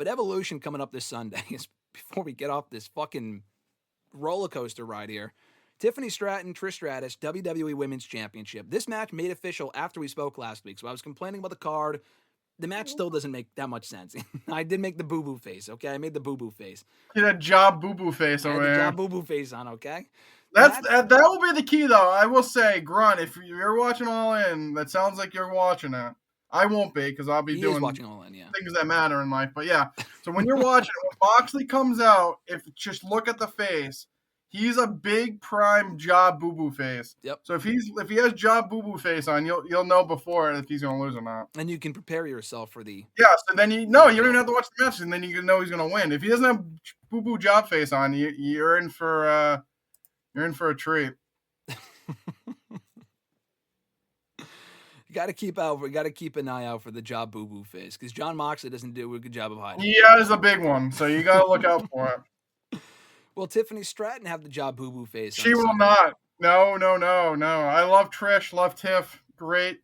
But Evolution coming up this Sunday is before we get off this fucking roller coaster ride here. Tiffany Stratton, Trish Stratus, WWE Women's Championship. This match made official after we spoke last week. So I was complaining about the card. The match still doesn't make that much sense. I did make the boo-boo face, okay? I made the boo-boo face. Get a job boo-boo face over there. Job boo-boo face on, okay? That will be the key, though. I will say, Grunt, if you're watching All In, that sounds like you're watching it. I won't be, because I'll be doing watching All In, yeah. Things that matter in life. But yeah, so when you're watching it, when Moxley comes out, just look at the face. He's a big prime job boo-boo face. Yep. So if he has job boo-boo face on, you'll know before if he's gonna lose or not. And you can prepare yourself for the so then you don't even have to watch the match, and then you can know he's gonna win. If he doesn't have boo-boo job face on, you're in for a treat. We got to keep an eye out for the job boo-boo face, because John Moxley doesn't do a good job of hiding. Yeah, it's a big one, so you got to look out for it. Will Tiffany Stratton have the job boo-boo face? She will not. No. I love Trish, love Tiff. Great.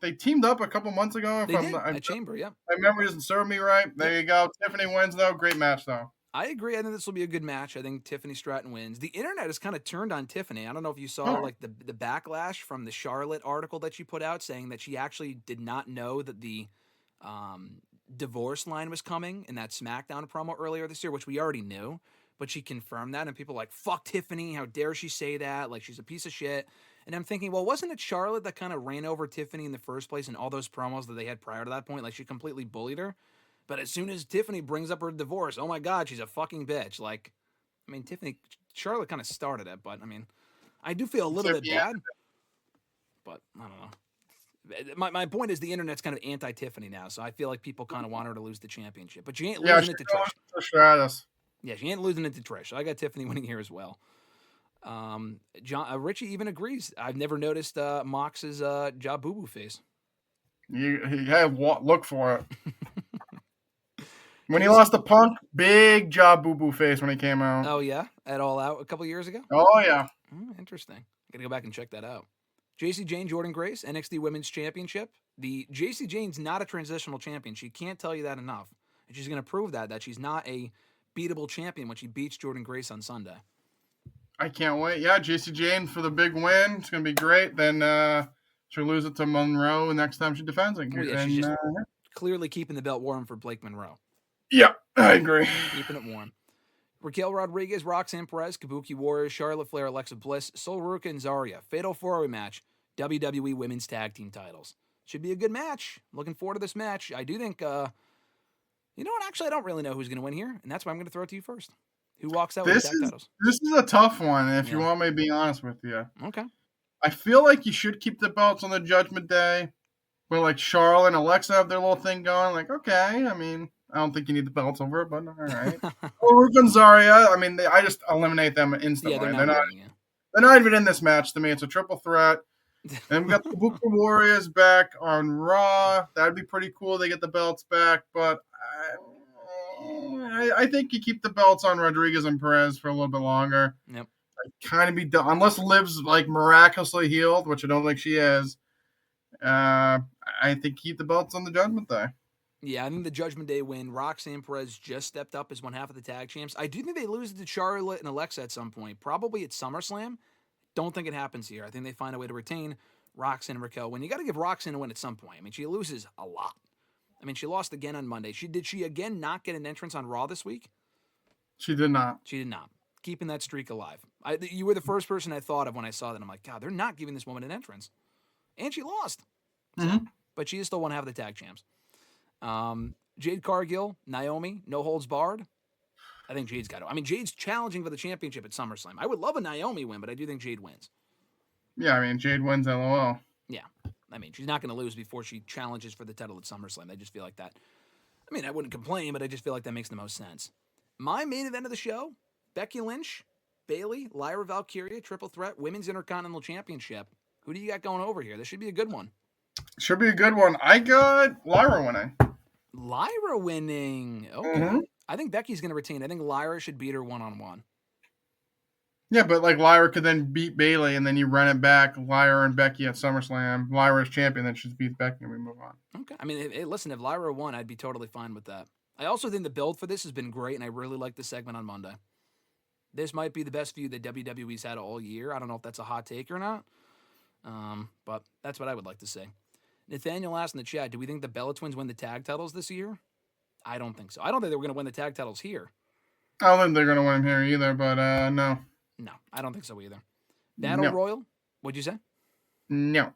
They teamed up a couple months ago. At Chamber, yeah. My memory doesn't serve me right. There you go. Tiffany wins, though. Great match, though. I agree. I think this will be a good match. I think Tiffany Stratton wins. The internet has kind of turned on Tiffany. I don't know if you saw the backlash from the Charlotte article that she put out saying that she actually did not know that the divorce line was coming in that SmackDown promo earlier this year, which we already knew. But she confirmed that, and people are like, fuck Tiffany, how dare she say that? Like, she's a piece of shit. And I'm thinking, well, wasn't it Charlotte that kind of ran over Tiffany in the first place in all those promos that they had prior to that point? Like, she completely bullied her. But as soon as Tiffany brings up her divorce, oh my God, she's a fucking bitch. Like, I mean, Charlotte kind of started it, but I mean, I do feel a little bit bad. But I don't know. My point is the internet's kind of anti-Tiffany now, so I feel like people kind of want her to lose the championship. But she ain't losing it to Trish. Yeah, she ain't losing it to Trish. So I got Tiffany winning here as well. Richie even agrees. I've never noticed Mox's job boo-boo face. Look for it. When he lost the Punk, big job boo-boo face when he came out. Oh, yeah? At All Out a couple years ago? Oh, yeah. Interesting. Got to go back and check that out. JC Jane, Jordan Grace, NXT Women's Championship. The JC Jane's not a transitional champion. She can't tell you that enough. And she's going to prove that she's not a beatable champion when she beats Jordan Grace on Sunday. I can't wait. Yeah, JC Jane for the big win. It's going to be great. Then she'll lose it to Monroe next time she defends it. She's just clearly keeping the belt warm for Blake Monroe. Yeah, I agree. Keeping it warm. Raquel Rodriguez, Roxanne Perez, Kabuki Warriors, Charlotte Flair, Alexa Bliss, Sol Ruca, and Zarya. Fatal 4-way match. WWE Women's Tag Team titles. Should be a good match. Looking forward to this match. I do think, you know what? Actually, I don't really know who's going to win here, and that's why I'm going to throw it to you first. Who walks out with the tag titles? This is a tough one, if you want me to be honest with you. Okay. I feel like you should keep the belts on the Judgment Day. But like Charlotte and Alexa have their little thing going. Like, okay, I mean, I don't think you need the belts over it, but all right. Ruka and Zarya, I mean, I just eliminate them instantly. Yeah, they're not even in this match to me. It's a triple threat. And we got the Kabuki Warriors back on Raw. That'd be pretty cool. They get the belts back, but I think you keep the belts on Rodriguez and Perez for a little bit longer. Yep. Kind of be done unless Liv's like miraculously healed, which I don't think she is. I think keep the belts on the Judgment Day. Yeah, I think the Judgment Day win. Roxanne Perez just stepped up as one half of the tag champs. I do think they lose to Charlotte and Alexa at some point, probably at SummerSlam. Don't think it happens here. I think they find a way to retain Roxanne and Raquel win. You got to give Roxanne a win at some point. I mean, she loses a lot. I mean, she lost again on Monday. Did she again not get an entrance on Raw this week? She did not. She did not. Keeping that streak alive. You were the first person I thought of when I saw that. I'm like, God, they're not giving this woman an entrance. And she lost. Mm-hmm. But she is still one half of the tag champs. Jade Cargill, Naomi, no holds barred. I think Jade's got to. I mean, Jade's challenging for the championship at SummerSlam. I would love a Naomi win, but I do think Jade wins. Yeah, I mean, Jade wins LOL. Yeah. I mean, she's not going to lose before she challenges for the title at SummerSlam. I just feel like that. I mean, I wouldn't complain, but I just feel like that makes the most sense. My main event of the show, Becky Lynch, Bayley, Lyra Valkyria, triple threat, Women's Intercontinental Championship. Who do you got going over here? This should be a good one. Should be a good one. I got Lyra winning. Lyra winning. Okay. Mm-hmm. I think Becky's going to retain. I think Lyra should beat her one-on-one. Yeah, but like Lyra could then beat Bayley, and then you run it back, Lyra and Becky at SummerSlam. Lyra's champion, then she beats Becky, and we move on. Okay. I mean, hey, listen, if Lyra won, I'd be totally fine with that. I also think the build for this has been great, and I really like the segment on Monday. This might be the best feud that WWE's had all year. I don't know if that's a hot take or not, but that's what I would like to say. Nathaniel asked in the chat, do we think the Bella Twins win the tag titles this year? I don't think so. I don't think they were going to win the tag titles here. I don't think they're going to win here either, but no. No, I don't think so either. Battle Royal? What'd you say? No.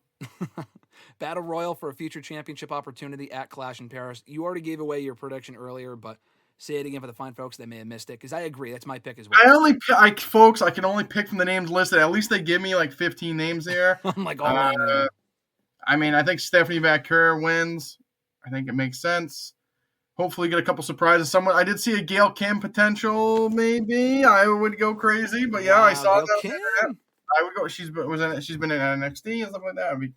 Battle Royal for a future championship opportunity at Clash in Paris. You already gave away your prediction earlier, but say it again for the fine folks that may have missed it, because I agree. That's my pick as well. Folks, I can only pick from the names listed. At least they give me like 15 names here. I'm like, all I mean, I think Stephanie Vaquer wins. I think it makes sense. Hopefully get a couple surprises. I did see a Gail Kim potential, maybe. I would go crazy, but yeah, I saw that. I would go. She's been in NXT and stuff like that. I'd be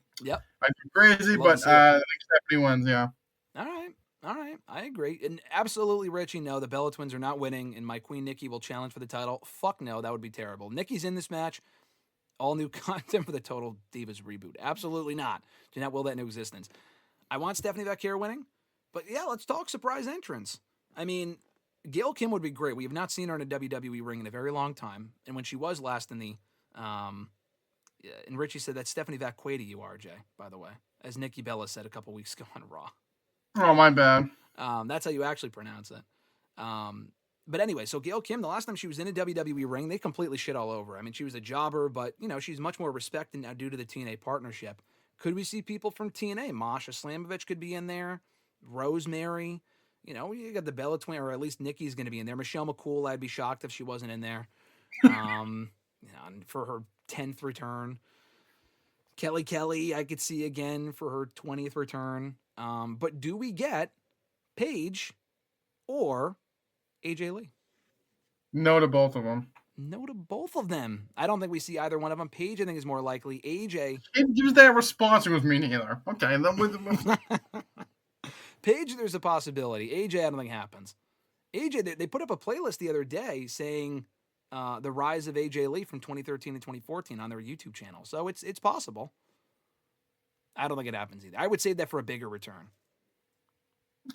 crazy, but I think Stephanie wins. Yeah. All right. I agree. And absolutely, Richie, no, the Bella Twins are not winning, and my queen Nikki will challenge for the title. Fuck no, that would be terrible. Nikki's in this match. All new content for the Total Divas reboot. Absolutely not. Do not will that into existence. I want Stephanie Vaquer winning, but yeah, let's talk surprise entrance. I mean, Gail Kim would be great. We have not seen her in a WWE ring in a very long time, and when she was last in the and Richie said that's Stephanie Vaquer to you, RJ, by the way, as Nikki Bella said a couple weeks ago on Raw. Oh, my bad. That's how you actually pronounce it. But anyway, so Gail Kim, the last time she was in a WWE ring, they completely shit all over. I mean, she was a jobber, but, she's much more respected now due to the TNA partnership. Could we see people from TNA? Masha Slamovich could be in there. Rosemary. You got the Bella Twin, or at least Nikki's going to be in there. Michelle McCool, I'd be shocked if she wasn't in there. For her 10th return. Kelly, I could see again for her 20th return. But do we get Paige or AJ Lee? No to both of them. No to both of them. I don't think we see either one of them. Paige, I think, is more likely. AJ. Use that response with me neither. Okay, then with Paige, there's a possibility. AJ, I don't think happens. AJ, they put up a playlist the other day saying the rise of AJ Lee from 2013 to 2014 on their YouTube channel. So it's possible. I don't think it happens either. I would save that for a bigger return.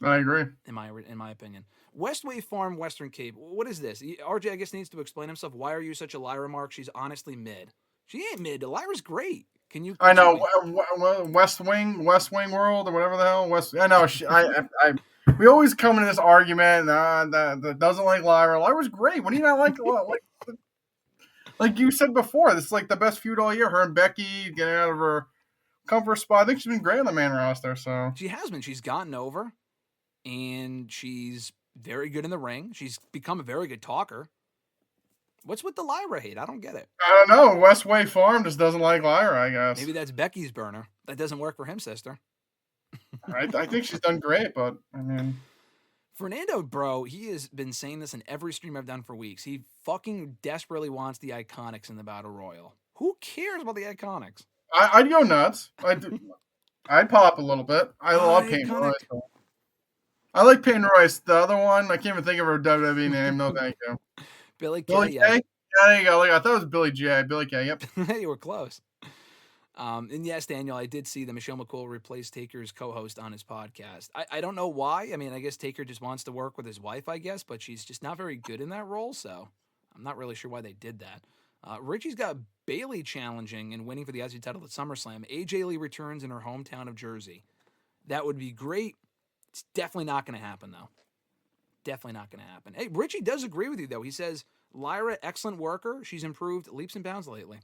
I agree. In my opinion. Westway Farm, Western Cape. What is this? RJ, I guess, needs to explain himself. Why are you such a Lyra mark? She's honestly mid. She ain't mid. Lyra's great. Can you? I know. West Wing World or whatever the hell. I know. We always come into this argument that doesn't like Lyra. Lyra's great. What do you not like? Like you said before, this is like the best feud all year. Her and Becky getting out of her comfort spot. I think she's been great on the main roster. So she has been. She's gotten over, and she's very good in the ring. She's become a very good talker. What's with the Lyra hate? I don't get it. I don't know. Westway Farm just doesn't like Lyra, I guess. Maybe that's Becky's burner. That doesn't work for him, sister. I think she's done great, but I mean, Fernando, bro, he has been saying this in every stream I've done for weeks. He fucking desperately wants the Iconics in the Battle Royal. Who cares about the Iconics? I'd go nuts. I'd pop a little bit. I love Peyton Royce. I like Peyton Royce. The other one, I can't even think of her WWE name. No, thank you. Billy Kay. Yeah, there you go. I thought it was Billy J. Billy Kay. Yep. You were close. And yes, Daniel, I did see that Michelle McCool replaced Taker's co-host on his podcast. I don't know why. I mean, I guess Taker just wants to work with his wife, I guess, but she's just not very good in that role, so I'm not really sure why they did that. Richie's got Bayley challenging and winning for the IC title at SummerSlam. AJ Lee returns in her hometown of Jersey. That would be great. It's definitely not going to happen, though. Definitely not going to happen. Hey, Richie does agree with you, though. He says, Lyra, excellent worker. She's improved leaps and bounds lately.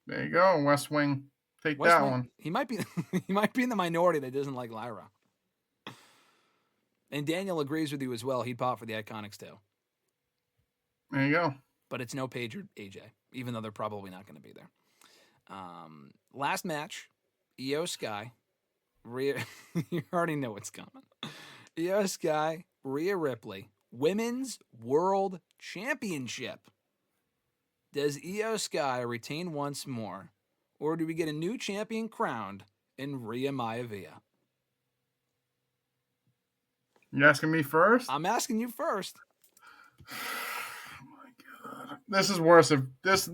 There you go, West Wing. Take that one. He might be in the minority that doesn't like Lyra. And Daniel agrees with you as well. He'd pop for the Iconics, too. There you go. But it's no Paige or AJ, even though they're probably not going to be there. Last match, IYO SKY. Rhea, you already know what's coming. IYO SKY, Rhea Ripley, Women's World Championship. Does IYO SKY retain once more, or do we get a new champion crowned in Rhea Maivia? You asking me first? I'm asking you first. Oh my God. This is worse if this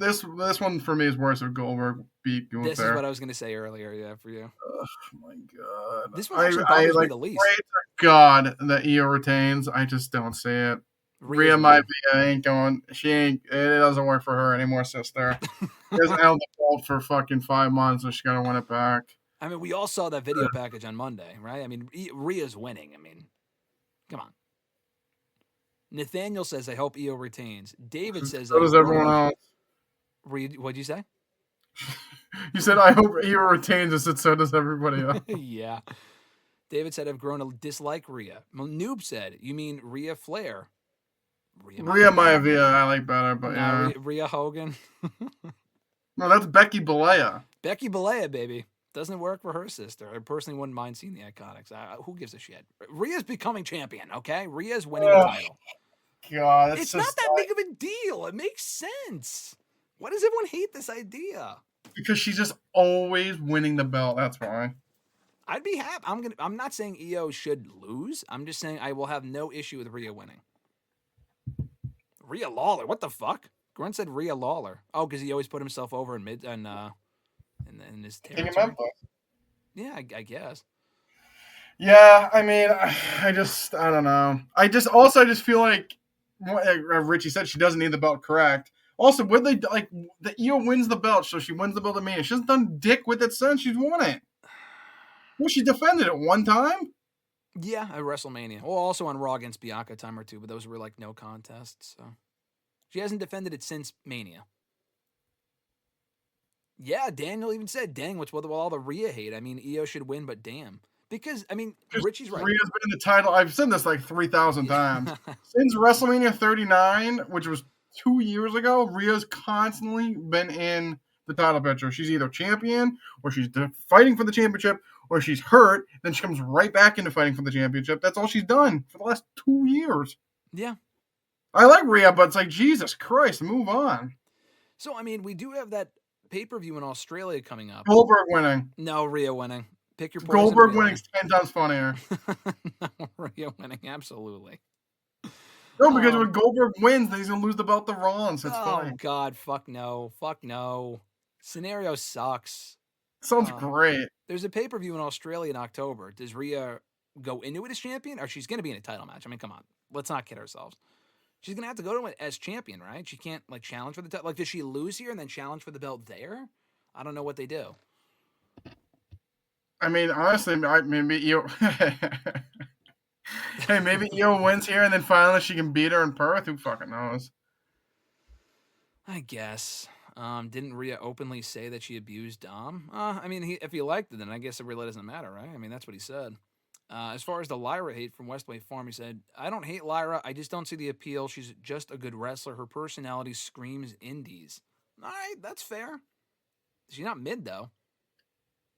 one for me is worse if Goldberg beat Gunther. This is what I was going to say earlier. Yeah, for you. Oh my god. This one actually bothers me the least. Pray to God that Io retains. I just don't see it. Rhea Ripley ain't going. She ain't. It doesn't work for her anymore, sister. She hasn't held the belt for fucking 5 months, so she's got to win it back. I mean, we all saw that video package on Monday, right? I mean, Rhea's winning. I mean, come on. Nathaniel says, I hope Io retains. David says, so does everyone else. What'd you say? You said, I hope Io retains. I said, so does everybody else. Yeah. David said, I've grown to dislike Rhea. Well, Noob said, you mean Rhea Flair? Rhea Maivia, I like better, but no, yeah. Rhea Hogan. No, that's Becky Balea. Becky Balea, baby. Doesn't work for her sister. I personally wouldn't mind seeing the Iconics. Who gives a shit? Rhea's becoming champion, okay? Rhea's winning the title. God, it's not that big of a deal. It makes sense. Why does everyone hate this idea? Because she's just always winning the belt. That's why. I'd be happy. I'm not saying Io should lose. I'm just saying I will have no issue with Rhea winning. Rhea Lawler, what the fuck? Grunt said Rhea Lawler. Oh, because he always put himself over in his territory. Yeah, I guess. Yeah, I mean, I don't know. I just feel like Richie said she doesn't need the belt, correct? Also, would they like the Io wins the belt, so she wins the belt at Mania. She hasn't done dick with it since she's won it. Well, she defended it one time. Yeah, at WrestleMania. Well, also on Raw against Bianca a time or two, but those were like no contests. So she hasn't defended it since Mania. Yeah, Daniel even said, "Dang, what's with all the Rhea hate? I mean, Io should win, but damn." Because, I mean, Richie's right. Rhea's been in the title. I've said this like 3,000 times. Since WrestleMania 39, which was 2 years ago, Rhea's constantly been in the title picture. She's either champion, or she's fighting for the championship, or she's hurt. Then she comes right back into fighting for the championship. That's all she's done for the last 2 years. Yeah. I like Rhea, but it's like, Jesus Christ, move on. So, I mean, we do have that pay-per-view in Australia coming up. Goldberg winning. No, Rhea winning. Pick your poison. Goldberg winning 10 times funnier. No, Rhea winning, absolutely. No, because when Goldberg wins, then he's going to lose the belt to Rollins. It's fine. Oh, God, fuck no. Fuck no. Scenario sucks. Sounds great. There's a pay-per-view in Australia in October. Does Rhea go into it as champion, or she's going to be in a title match? I mean, come on. Let's not kid ourselves. She's going to have to go to it as champion, right? She can't, like, challenge for the title. Like, does she lose here and then challenge for the belt there? I don't know what they do. I mean, honestly, maybe Io... Hey, maybe Io wins here and then finally she can beat her in Perth. Who fucking knows? I guess. Didn't Rhea openly say that she abused Dom? I mean, if he liked it, then I guess it really doesn't matter, right? I mean, that's what he said. As far as the Lyra hate from Westway Farm, he said, I don't hate Lyra. I just don't see the appeal. She's just a good wrestler. Her personality screams indies. All right, that's fair. She's not mid, though.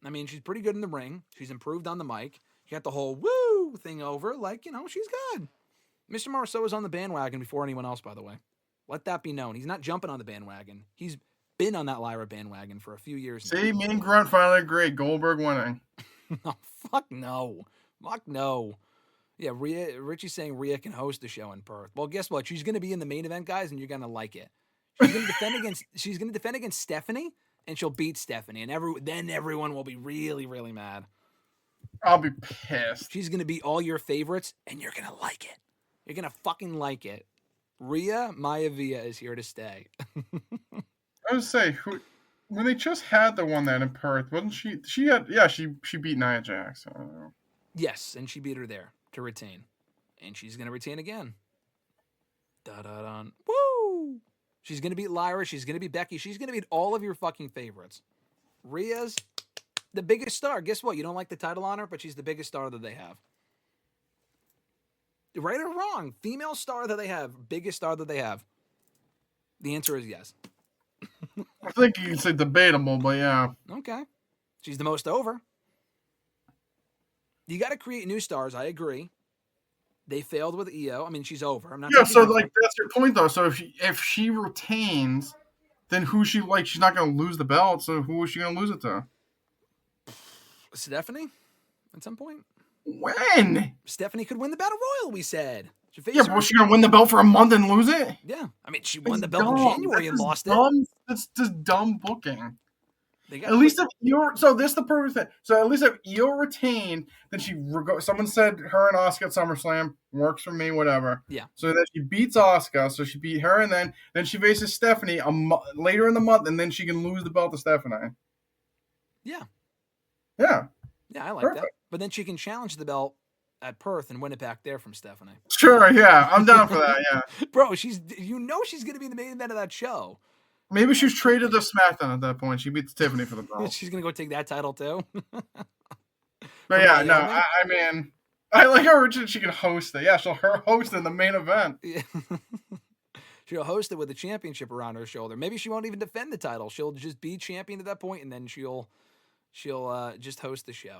I mean, she's pretty good in the ring. She's improved on the mic. You got the whole woo thing over. Like, you know, she's good. Mr. Marceau is on the bandwagon before anyone else, by the way. Let that be known. He's not jumping on the bandwagon. He's been on that Lyra bandwagon for a few years now. See, me and Grunt finally agree. Goldberg winning. No, fuck no. Fuck no. Yeah, Richie's saying Rhea can host the show in Perth. Well, guess what? She's going to be in the main event, guys, and you're going to like it. She's going to defend against Stephanie, and she'll beat Stephanie, and then everyone will be really, really mad. I'll be pissed. She's going to beat all your favorites, and you're going to like it. You're going to fucking like it. Rhea Maivia is here to stay. I would say, when they just had the one that in Perth, wasn't she? She beat Nia Jax. I don't know. Yes, and she beat her there to retain. And she's going to retain again. Da-da-da. Woo! She's going to beat Lyra. She's going to beat Becky. She's going to beat all of your fucking favorites. Rhea's the biggest star. Guess what? You don't like the title on her, but she's the biggest star that they have. Right or wrong? Female star that they have. Biggest star that they have. The answer is yes. I think you can say debatable, but yeah. Okay. She's the most over. You got to create new stars. I agree. They failed with Io. I mean, she's over. I'm not. Yeah, so like that's your point though. So if she retains, then who's she like? She's not going to lose the belt. So who is she going to lose it to? Stephanie, at some point. When? Stephanie could win the Battle Royal. We said Yeah, but was she gonna win the belt for a month and lose it? Yeah, I mean, she won the belt in January and lost it. That's just dumb booking. At least if Io, so this is the perfect thing. So at least if Io retained, then someone said her and Asuka at SummerSlam works for me, whatever. Yeah. So then she beats Asuka, so she beat her, and then she faces Stephanie later in the month, and then she can lose the belt to Stephanie. Yeah. Yeah. Yeah, I like that. But then she can challenge the belt at Perth and win it back there from Stephanie. Sure, yeah, I'm down for that. Yeah, bro, she's gonna be the main event of that show. Maybe she was traded to SmackDown at that point. She beats Tiffany for the belt. She's gonna go take that title too. But yeah, no, I mean, I like her. She can host it. Yeah, she'll host in the main event. Yeah. She'll host it with the championship around her shoulder. Maybe she won't even defend the title. She'll just be champion at that point, and then she'll just host the show.